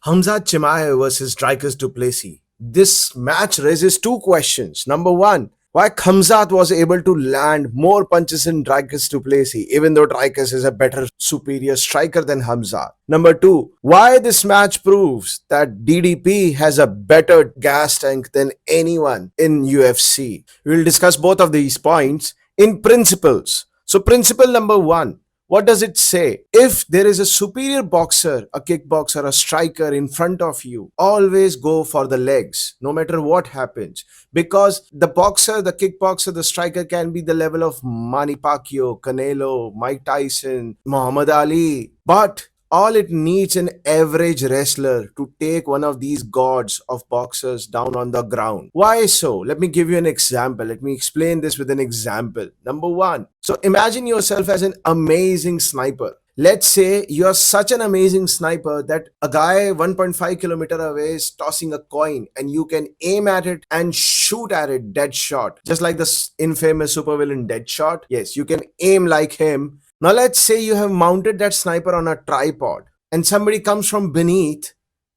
Khamzat Chimaev versus Dricus Du Plessis. This match raises two questions. Number one, why Khamzat was able to land more punches in Dricus Du Plessis, even though Dricus is a better, superior striker than Khamzat. Number two, why this match proves that DDP has a better gas tank than anyone in UFC. We'll discuss both of these points in principles. So, principle number one, what does it say? If there is a superior boxer, a kickboxer, a striker in front of you, always go for the legs, no matter what happens. Because the boxer, the kickboxer, the striker can be the level of Manny Pacquiao, Canelo, Mike Tyson, Muhammad Ali. But all it needs an average wrestler to take one of these gods of boxers down on the ground. Why so? Let me give you an example. Let me explain this with an example. Number one, so imagine yourself as an amazing sniper. Let's say you're such an amazing sniper that a guy 1.5 kilometer away is tossing a coin and you can aim at it and shoot at it dead shot. Just like the infamous supervillain Deadshot. Yes, you can aim like him. Now let's say you have mounted that sniper on a tripod and somebody comes from beneath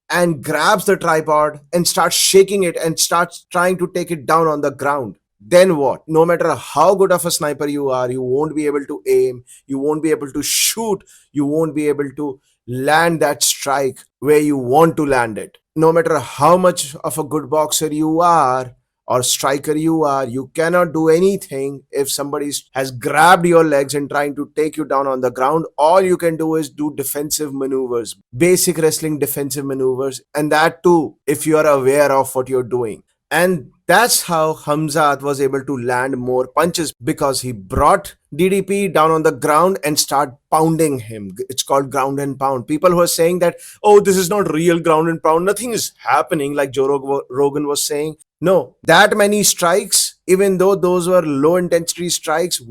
and grabs the tripod and starts shaking it and starts trying to take it down on the ground. Then what? No matter how good of a sniper you are, you won't be able to aim, you won't be able to shoot, you won't be able to land that strike where you want to land it. No matter how much of a good boxer you are or striker you are, you cannot do anything if somebody has grabbed your legs and trying to take you down on the ground. All you can do is do defensive maneuvers, basic wrestling defensive maneuvers, and that too if you are aware of what you're doing. And that's how Khamzat was able to land more punches, because he brought DDP down on the ground and start pounding him. It's called ground and pound. People who are saying that, oh, this is not real ground and pound, nothing is happening, like Rogan was saying. No, that many strikes, even though those were low intensity strikes,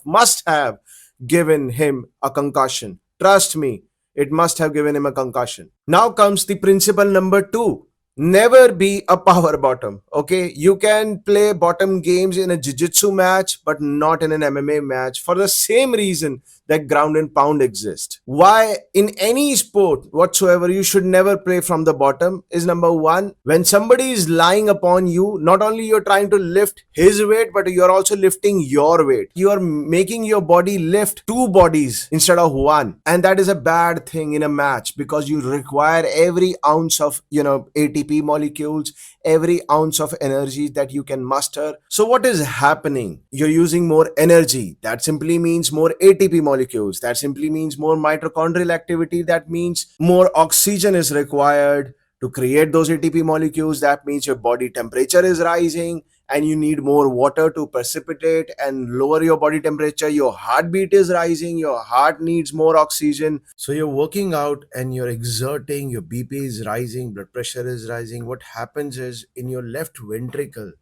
must have given him a concussion. Trust me, it must have given him a concussion. Now comes the principle number two. Never be a power bottom. Okay, you can play bottom games in a jiu-jitsu match but not in an MMA match, for the same reason that ground and pound exist. Why in any sport whatsoever you should never play from the bottom is, number one, when somebody is lying upon you, not only you're trying to lift his weight, but you're also lifting your weight. You are making your body lift two bodies instead of one, and that is a bad thing in a match, because you require every ounce of ATP molecules, every ounce of energy that you can muster. So what is happening? You're using more energy. That simply means more ATP molecules. That simply means more mitochondrial activity. That means more oxygen is required to create those ATP molecules. That means your body temperature is rising and you need more water to precipitate and lower your body temperature. Your heartbeat is rising, your heart needs more oxygen. So you're working out and you're exerting, your BP is rising, blood pressure is rising. What happens is, in your left ventricle,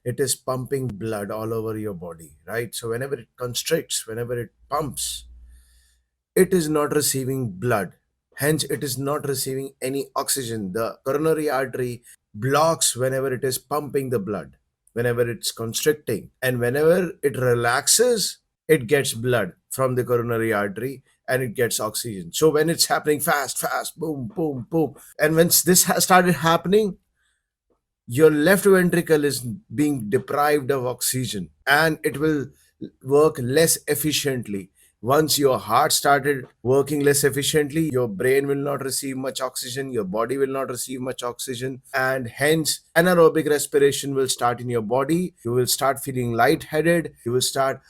it is pumping blood all over your body, right? So whenever it constricts, whenever it pumps, it is not receiving blood. Hence, it is not receiving any oxygen. The coronary artery blocks whenever it is pumping the blood, whenever it's constricting. And whenever it relaxes, it gets blood from the coronary artery and it gets oxygen. So when it's happening fast, fast, boom, boom, boom. And when this has started happening, your left ventricle is being deprived of oxygen and it will work less efficiently. Once your heart started working less efficiently, your brain will not receive much oxygen, your body will not receive much oxygen, and hence anaerobic respiration will start in your body. You will start feeling lightheaded, you will start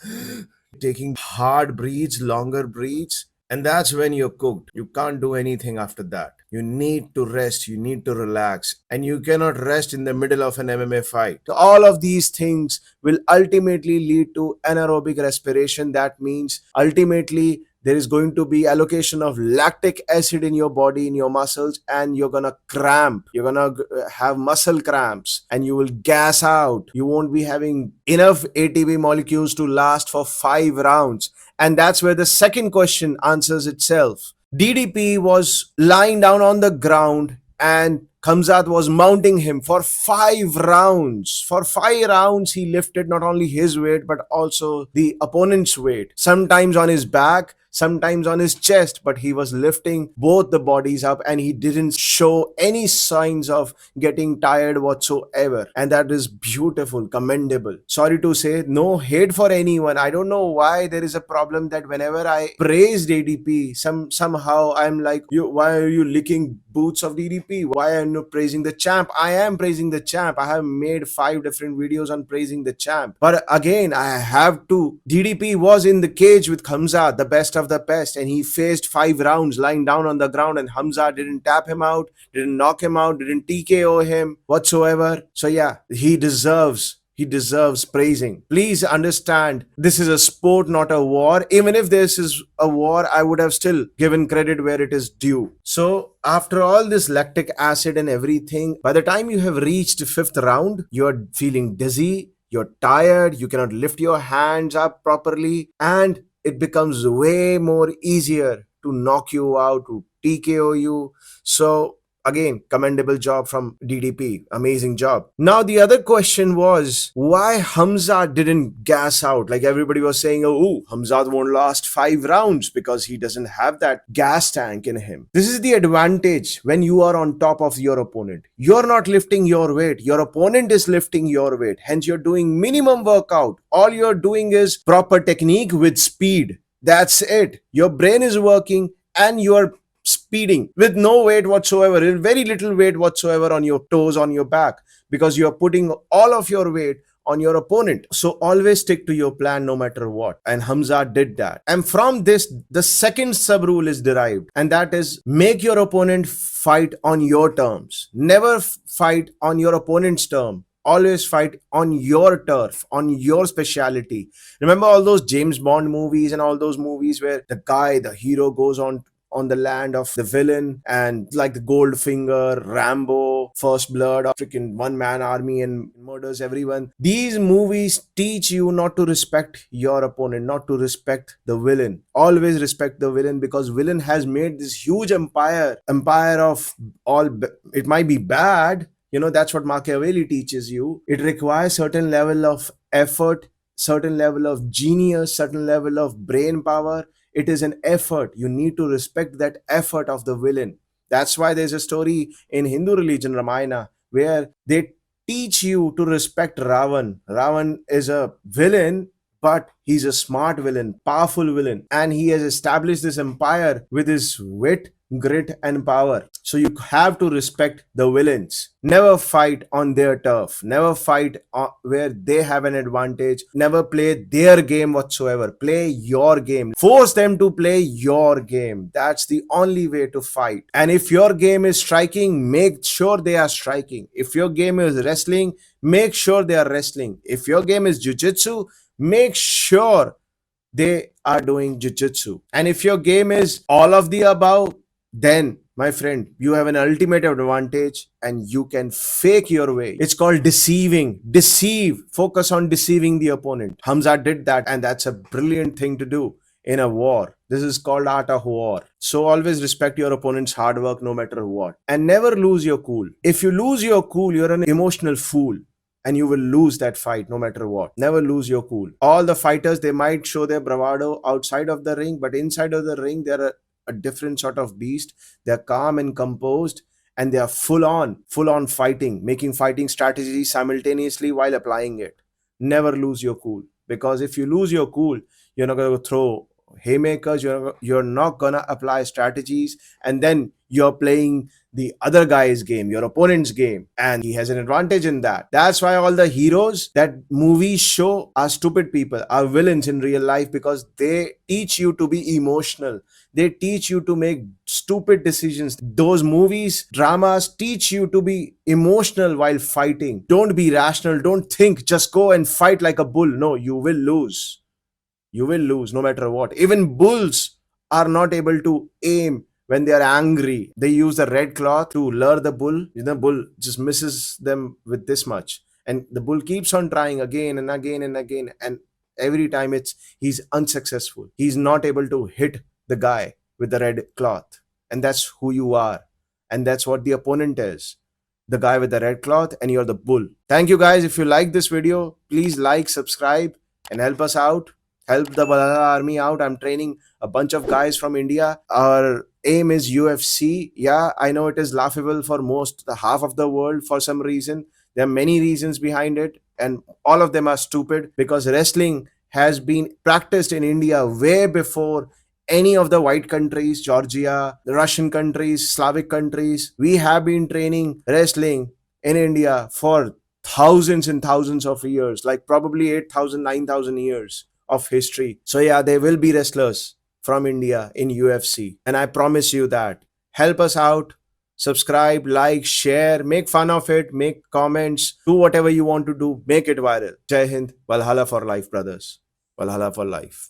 taking hard breaths, longer breaths, and that's when you're cooked. You can't do anything after that. You need to rest, you need to relax, and you cannot rest in the middle of an MMA fight. So all of these things will ultimately lead to anaerobic respiration. That means ultimately there is going to be allocation of lactic acid in your body, in your muscles, and you're gonna cramp. You're gonna have muscle cramps and you will gas out. You won't be having enough ATP molecules to last for 5 rounds. And that's where the second question answers itself. DDP was lying down on the ground and Khamzat was mounting him for 5 rounds. For 5 rounds, he lifted not only his weight but also the opponent's weight. Sometimes on his back, sometimes on his chest, but he was lifting both the bodies up and he didn't show any signs of getting tired whatsoever. And that is beautiful, commendable. Sorry to say, no hate for anyone. I don't know why there is a problem that whenever I praise DDP, somehow I'm like, why are you licking boots of DDP? Why are you praising the champ? I am praising the champ. I have made 5 different videos on praising the champ. But again, I have to. DDP was in the cage with Khamzat, the best of the best, and he faced 5 rounds lying down on the ground, and Khamzat didn't tap him out, didn't knock him out, didn't TKO him whatsoever. So yeah, he deserves praising. Please understand, this is a sport, not a war. Even if this is a war, I would have still given credit where it is due. So after all this lactic acid and everything, by the time you have reached 5th round, you're feeling dizzy, you're tired, you cannot lift your hands up properly, and it becomes way more easier to knock you out, to TKO you. So again, commendable job from DDP. Amazing job. Now, the other question was why Khamzat didn't gas out. Like everybody was saying, oh, Khamzat won't last 5 rounds because he doesn't have that gas tank in him. This is the advantage when you are on top of your opponent. You're not lifting your weight. Your opponent is lifting your weight. Hence, you're doing minimum workout. All you're doing is proper technique with speed. That's it. Your brain is working and you're speeding with no weight whatsoever, very little weight whatsoever on your toes, on your back, because you are putting all of your weight on your opponent. So always stick to your plan no matter what. And Khamzat did that. And from this, the second sub rule is derived, and that is make your opponent fight on your terms. Never fight on your opponent's term. Always fight on your turf, on your speciality. Remember all those James Bond movies and all those movies where the hero goes on the land of the villain, and like the Goldfinger, Rambo, First Blood, freaking one-man army and murders everyone. These movies teach you not to respect your opponent, not to respect the villain. Always respect the villain, because villain has made this huge empire of all. It might be bad, that's what Machiavelli teaches you. It requires certain level of effort, certain level of genius, certain level of brain power. It is an effort. You need to respect that effort of the villain. That's why there's a story in Hindu religion, Ramayana, where they teach you to respect Ravan. Ravan is a villain, but he's a smart villain, powerful villain, and he has established this empire with his wit, grit, and power. So you have to respect the villains. Never fight on their turf. Never fight where they have an advantage. Never play their game whatsoever. Play your game. Force them to play your game. That's the only way to fight. And if your game is striking, make sure they are striking. If your game is wrestling, make sure they are wrestling. If your game is jiu-jitsu, make sure they are doing jiu-jitsu. And if your game is all of the above, then my friend, you have an ultimate advantage and you can fake your way. It's called deceiving. Deceive. Focus on deceiving the opponent. Khamzat did that, and that's a brilliant thing to do in a war. This is called art of war. So always respect your opponent's hard work no matter what. And never lose your cool. If you lose your cool, you're an emotional fool. And you will lose that fight no matter what. Never lose your cool. All the fighters, they might show their bravado outside of the ring, but inside of the ring, they're a different sort of beast. They're calm and composed, and they are full on fighting, making fighting strategies simultaneously while applying it. Never lose your cool, because if you lose your cool, you're not going to throw haymakers, you're not going to apply strategies, and then you're playing the other guy's game, your opponent's game, and he has an advantage in that. That's why all the heroes that movies show are stupid people, are villains in real life, because they teach you to be emotional. They teach you to make stupid decisions. Those movies, dramas teach you to be emotional while fighting. Don't be rational. Don't think, just go and fight like a bull. No, you will lose. You will lose no matter what. Even bulls are not able to aim when they are angry. They use the red cloth to lure the bull. The bull just misses them with this much. And the bull keeps on trying again and again and again. And every time he's unsuccessful. He's not able to hit the guy with the red cloth. And that's who you are. And that's what the opponent is. The guy with the red cloth, and you're the bull. Thank you guys. If you like this video, please like, subscribe, and help us out. Help the Valhalla army out. I'm training a bunch of guys from India. Our aim is UFC. Yeah, I know it is laughable for most, the half of the world for some reason. There are many reasons behind it, and all of them are stupid because wrestling has been practiced in India way before any of the white countries, Georgia, the Russian countries, Slavic countries. We have been training wrestling in India for thousands and thousands of years, like probably 8,000, 9,000 years of history. So, yeah, there will be wrestlers from India in UFC. And I promise you that. Help us out. Subscribe, like, share, make fun of it, make comments, do whatever you want to do, make it viral. Jai Hind, Valhalla for life, brothers. Valhalla for life.